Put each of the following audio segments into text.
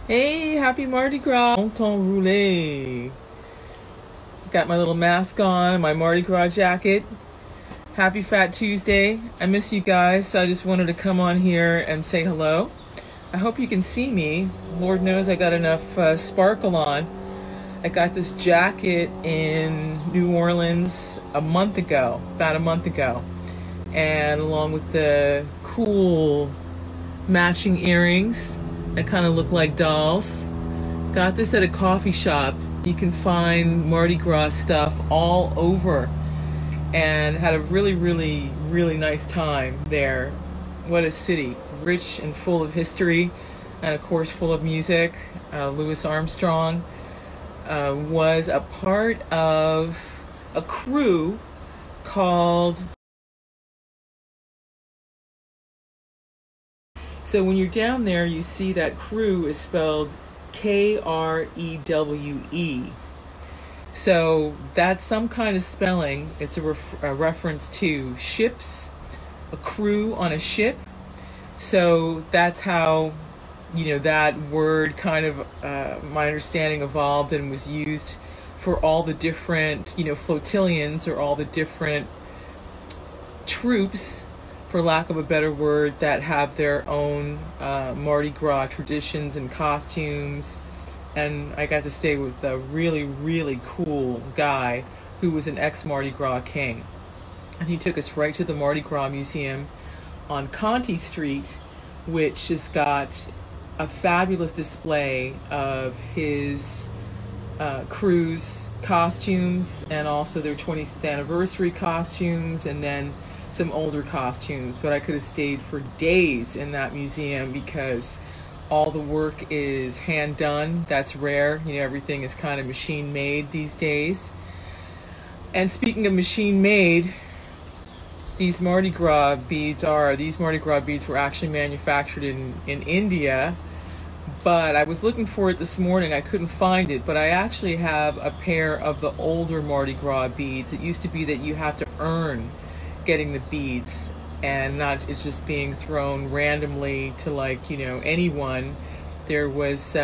Hey, happy Mardi Gras. Bon temps roulé. Got my little mask on, my Mardi Gras jacket. Happy Fat Tuesday. I miss you guys, so I just wanted to come on here and say hello. I hope you can see me. Lord knows I got enough sparkle on. I got this jacket in New Orleans about a month ago. And along with the cool matching earrings that kind of look like dolls. Got this at a coffee shop. You can find Mardi Gras stuff all over, and had a really nice time there. What a city, rich and full of history, and of course full of music. Louis Armstrong was a part of a crew called. So when you're down there, you see that crew is spelled Krewe. So that's some kind of spelling. It's a reference to ships, a crew on a ship. So that's how, that word kind of, my understanding, evolved and was used for all the different, flotillions, or all the different troops, for lack of a better word, that have their own Mardi Gras traditions and costumes. And I got to stay with a really cool guy who was an ex-Mardi Gras king. And he took us right to the Mardi Gras Museum on Conti Street, which has got a fabulous display of his crew's costumes, and also their 25th anniversary costumes, and then some older costumes. But I could have stayed for days in that museum because all the work is hand done. That's rare. Everything is kind of machine made these days. And speaking of machine made, these Mardi Gras beads were actually manufactured in India. But I was looking for it this morning. I couldn't find it. But I actually have a pair of the older Mardi Gras beads. It used to be that you have to earn getting the beads, and not it's just being thrown randomly to anyone. There was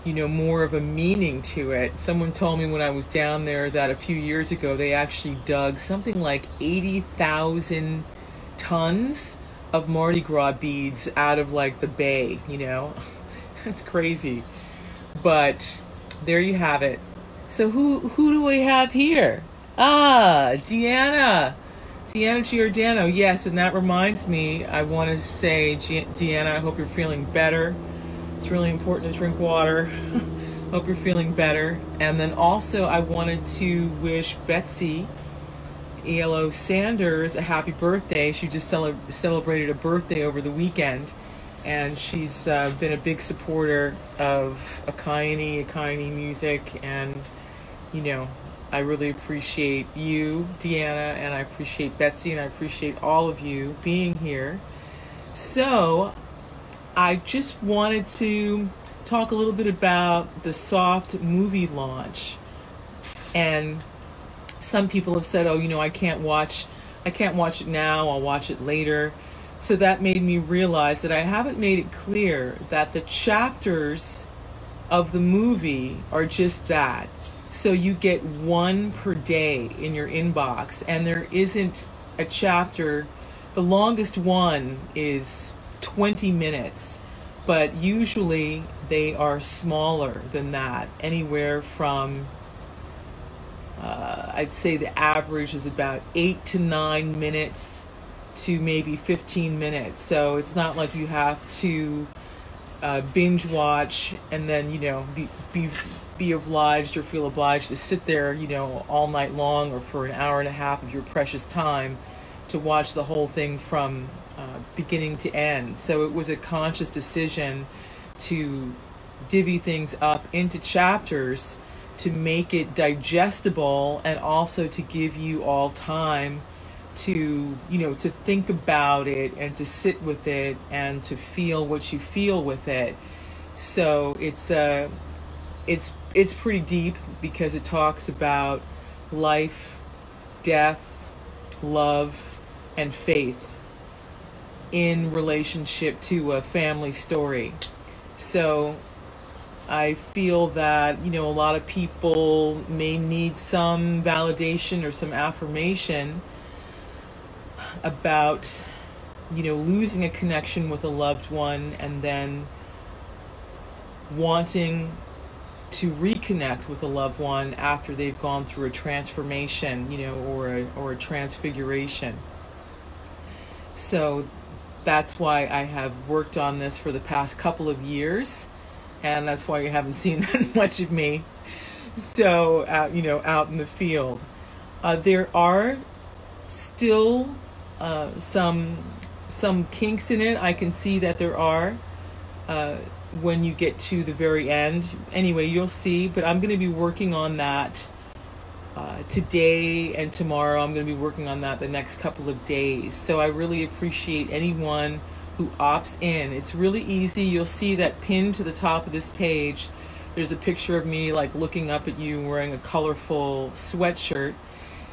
more of a meaning to it. Someone told me when I was down there that a few years ago they actually dug something like 80,000 tons of Mardi Gras beads out of the bay. That's crazy. But there you have it. So who do we have here? Deanna Giordano. Yes, and that reminds me, I want to say, Deanna, I hope you're feeling better. It's really important to drink water. Hope you're feeling better. And then also I wanted to wish Betsy ELO Sanders a happy birthday. She just celebrated a birthday over the weekend, and she's been a big supporter of Akaini music, and I really appreciate you, Deanna, and I appreciate Betsy, and I appreciate all of you being here. So I just wanted to talk a little bit about the Soft movie launch. And some people have said, I can't watch it now, I'll watch it later. So that made me realize that I haven't made it clear that the chapters of the movie are just that. So you get one per day in your inbox, and there isn't a chapter. The longest one is 20 minutes, but usually they are smaller than that, anywhere from I'd say the average is about 8 to 9 minutes to maybe 15 minutes. So it's not like you have to binge watch and then be obliged or feel obliged to sit there all night long, or for an hour and a half of your precious time to watch the whole thing from beginning to end. So it was a conscious decision to divvy things up into chapters to make it digestible, and also to give you all time to to think about it, and to sit with it, and to feel what you feel with it. So it's pretty deep, because it talks about life, death, love, and faith in relationship to a family story. So I feel that, a lot of people may need some validation or some affirmation about, losing a connection with a loved one and then wanting to reconnect with a loved one after they've gone through a transformation, or a transfiguration. So that's why I have worked on this for the past couple of years, and that's why you haven't seen that much of me. So, out in the field, there are still some kinks in it. I can see that there are. When you get to the very end. Anyway, you'll see, but I'm going to be working on that today and tomorrow. I'm going to be working on that the next couple of days. So I really appreciate anyone who opts in. It's really easy. You'll see that pinned to the top of this page. There's a picture of me like looking up at you wearing a colorful sweatshirt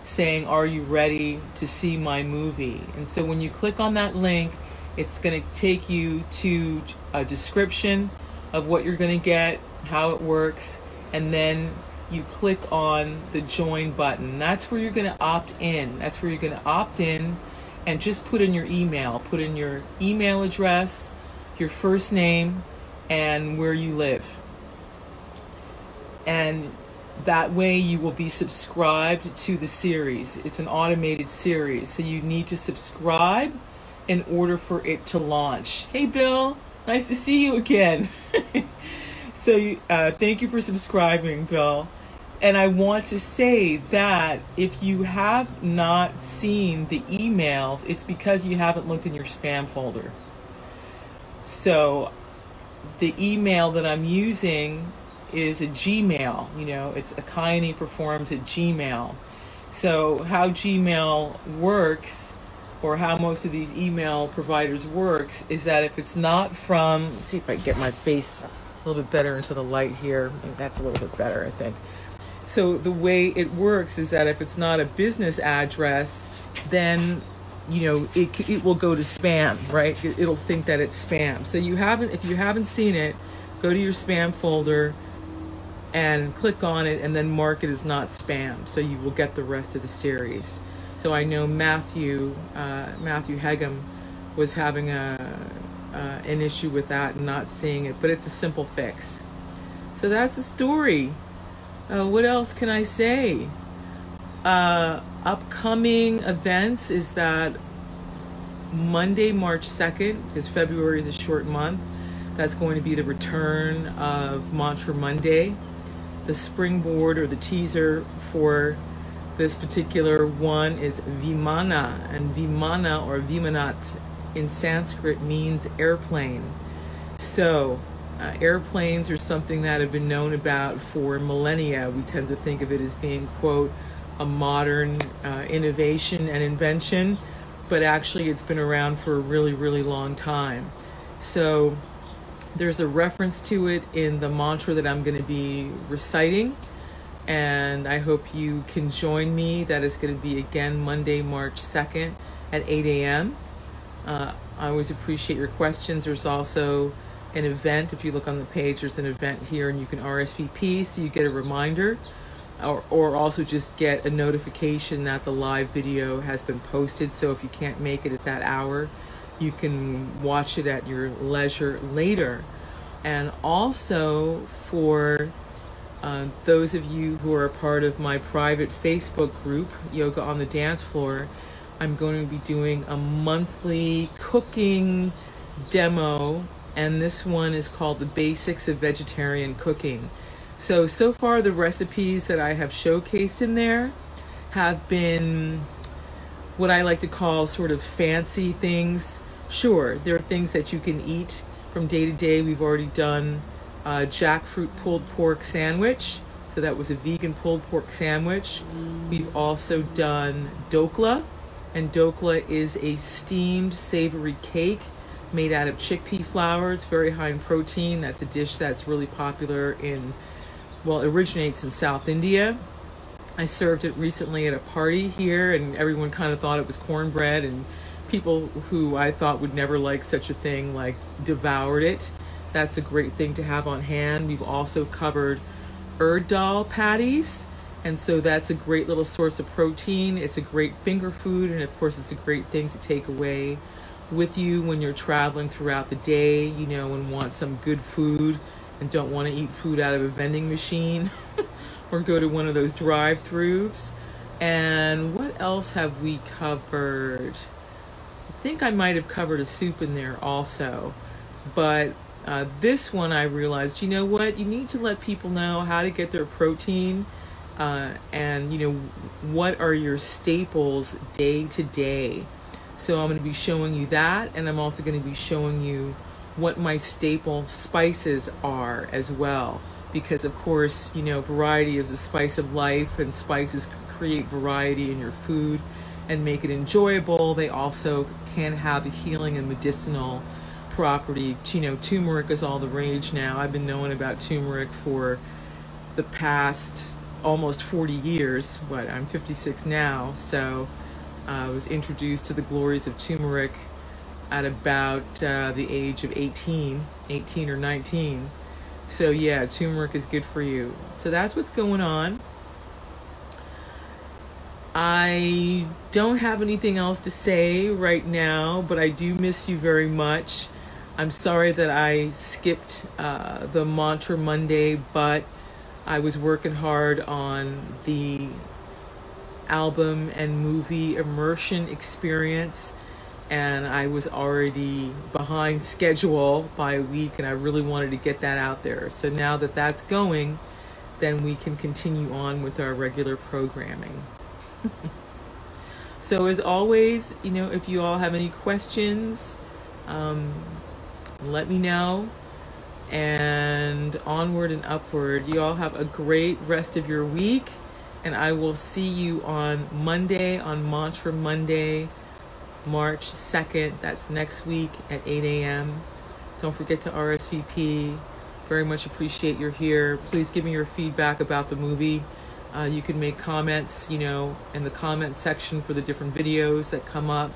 saying, "Are you ready to see my movie?" And so when you click on that link, it's going to take you to a description of what you're going to get, how it works, and then you click on the join button. That's where you're going to opt in. That's where you're going to opt in and just put in your email. Put in your email address, your first name, and where you live. And that way you will be subscribed to the series. It's an automated series, so you need to subscribe in order for it to launch. Hey Bill, nice to see you again. So thank you for subscribing, Bill. And I want to say that if you have not seen the emails, it's because you haven't looked in your spam folder. So the email that I'm using is a Gmail, it's Akayani Performs at Gmail. So how Gmail works, or how most of these email providers works, is that if it's not from, let's see if I can get my face a little bit better into the light here. Maybe that's a little bit better, I think. So the way it works is that if it's not a business address, then it will go to spam, right? It'll think that it's spam. So if you haven't seen it, go to your spam folder and click on it and then mark it as not spam, so you will get the rest of the series. So I know Matthew Hegum was having an issue with that and not seeing it, but it's a simple fix. So that's the story. What else can I say? Upcoming events is that Monday, March 2nd, because February is a short month, that's going to be the return of Mantra Monday. The springboard or the teaser for this particular one is Vimana, and Vimana or Vimanat in Sanskrit means airplane. So airplanes are something that have been known about for millennia. We tend to think of it as being, quote, a modern innovation and invention, but actually it's been around for a really, really long time. So there's a reference to it in the mantra that I'm going to be reciting, and I hope you can join me. That is going to be again Monday, March 2nd at 8 a.m. I always appreciate your questions. There's also an event. If you look on the page, there's an event here, and you can RSVP so you get a reminder, or also just get a notification that the live video has been posted. So if you can't make it at that hour, you can watch it at your leisure later. And also for those of you who are a part of my private Facebook group, Yoga on the Dance Floor, I'm going to be doing a monthly cooking demo, and this one is called The Basics of Vegetarian Cooking. So far the recipes that I have showcased in there have been what I like to call sort of fancy things. Sure, there are things that you can eat from day to day. We've already done jackfruit pulled pork sandwich. So that was a vegan pulled pork sandwich. We've also done dokla, and dokla is a steamed savory cake made out of chickpea flour. It's very high in protein. That's a dish that's really popular in, well, it originates in South India. I served it recently at a party here, and everyone kind of thought it was cornbread, and people who I thought would never like such a thing like devoured it. That's a great thing to have on hand. We've also covered Erdal patties, and so that's a great little source of protein. It's a great finger food, and of course it's a great thing to take away with you when you're traveling throughout the day, you know, and want some good food and don't want to eat food out of a vending machine or go to one of those drive-throughs. And what else have we covered? I think I might have covered a soup in there also, but this one I realized, you know what, you need to let people know how to get their protein, and you know, what are your staples day to day. So I'm going to be showing you that, and I'm also going to be showing you what my staple spices are as well, because of course, you know, variety is the spice of life, and spices create variety in your food and make it enjoyable. They also can have a healing and medicinal property. You know, turmeric is all the rage now. I've been knowing about turmeric for the past almost 40 years. What, I'm 56 now, so I was introduced to the glories of turmeric at about the age of 18 or 19. So yeah, turmeric is good for you. So that's what's going on. I don't have anything else to say right now, but I do miss you very much. I'm sorry that I skipped the Mantra Monday, but I was working hard on the album and movie immersion experience, and I was already behind schedule by a week, and I really wanted to get that out there. So now that that's going, then we can continue on with our regular programming. So as always, you know, if you all have any questions, let me know. And onward and upward. You all have a great rest of your week, and I will see you on Monday, on Mantra Monday, March 2nd. That's next week at 8 a.m. Don't forget to RSVP. Very much appreciate you're here. Please give me your feedback about the movie. You can make comments, you know, in the comment section for the different videos that come up.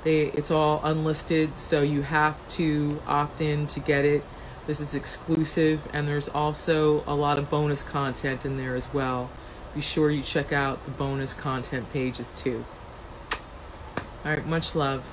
It's all unlisted, so you have to opt in to get it. This is exclusive, and there's also a lot of bonus content in there as well. Be sure you check out the bonus content pages too. All right, much love.